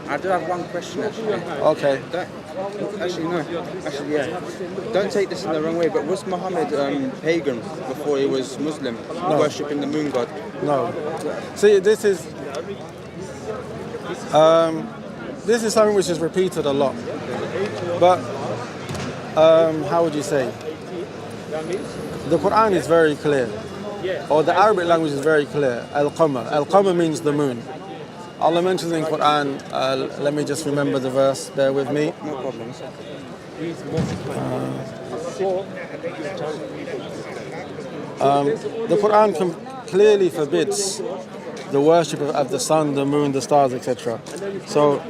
I do have one question actually. Okay. Yeah. Don't take this in the wrong way, but was Muhammad pagan before he was Muslim, worshipping the moon god? No. See, this is something which is repeated a lot. But how would you say? The Quran is very clear, or the Arabic language is very clear. Al-Qamar. Al-Qamar means the moon. Allah mentions in Quran, let me just remember the verse, bear with me. No problem. The Quran clearly forbids the worship of the sun, the moon, the stars, etc. So,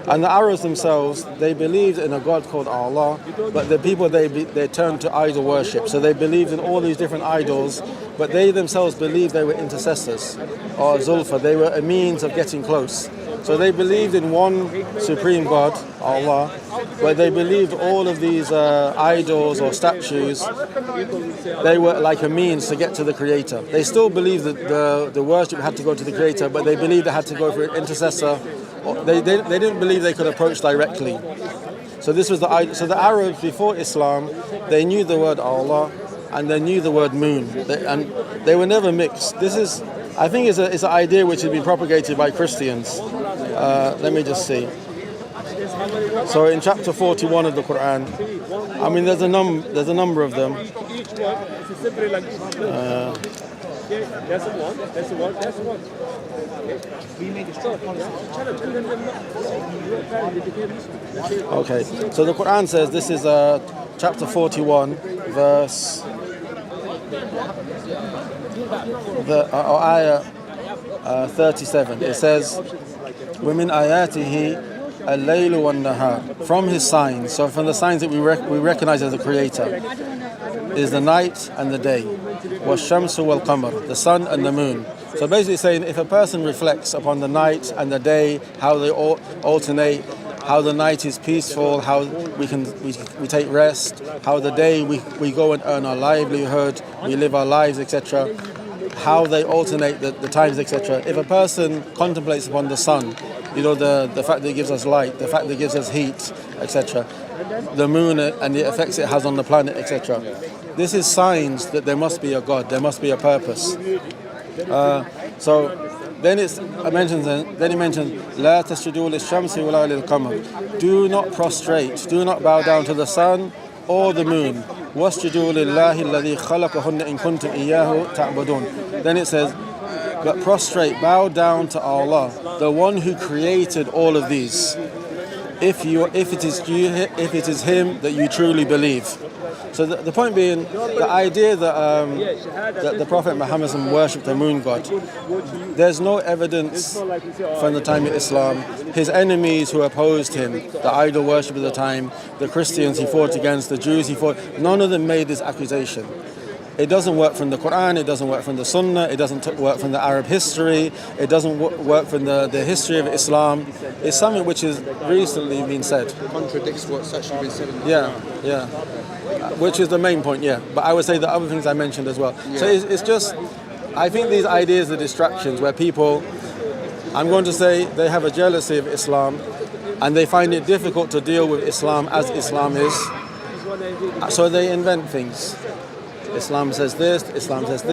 and the Arabs themselves, they believed in a God called Allah, but the people they turned to idol worship. So they believed in all these different idols, but they themselves believed they were intercessors, or zulfa. They were a means of getting close. So they believed in one supreme God, Allah, but they believed all of these idols or statues, they were like a means to get to the Creator. They still believed that the worship had to go to the Creator, but they believed it had to go for an intercessor. They didn't believe they could approach directly. So this was so the Arabs before Islam, they knew the word Allah and they knew the word moon, and they were never mixed. This is, I think, it's an idea which has been propagated by Christians. Let me just see. So in chapter 41 of the Quran, I mean, there's a number of them. Okay, so the Quran says, this is chapter 41, verse, ayah 37. It says, وَمِنْ آيَاتِهِ اللَّيْلُ وَالنَّهَارُ. From his signs, so from the signs that we recognize as the Creator, is the night and the day. وَالشَّمْسُ وَالْقَمَرُ. The sun and the moon. So basically saying, if a person reflects upon the night and the day, how they alternate, how the night is peaceful, how we take rest, how the day we go and earn our livelihood, we live our lives, etc., how they alternate the times, etc. If a person contemplates upon the sun, the fact that it gives us light, the fact that it gives us heat, etc., the moon and the effects it has on the planet, etc., this is signs that there must be a God, there must be a purpose. So then he mentions, لا تسجدوا للشمس ولا للقمر. Do not prostrate, do not bow down to the sun or the moon. واسجدوا لله الذي خلقهن إن كنتم إياه تعبدون. Then it says, but prostrate, bow down to Allah, the one who created all of these. If it is Him that you truly believe. So the point being, the idea that the Prophet Muhammad worshipped the moon god, there's no evidence from the time of Islam. His enemies who opposed him, the idol worship of the time, the Christians he fought against, the Jews he fought, none of them made this accusation. It doesn't work from the Quran, it doesn't work from the Sunnah, it doesn't work from the Arab history, it doesn't work from the history of Islam. It's something which has recently been said. It contradicts what's actually been said in the Yeah. Which is the main point, yeah. But I would say the other things I mentioned as well. Yeah. So it's just, I think these ideas are distractions where people, I'm going to say, they have a jealousy of Islam and they find it difficult to deal with Islam as Islam is. So they invent things. Islam says this, Islam says this.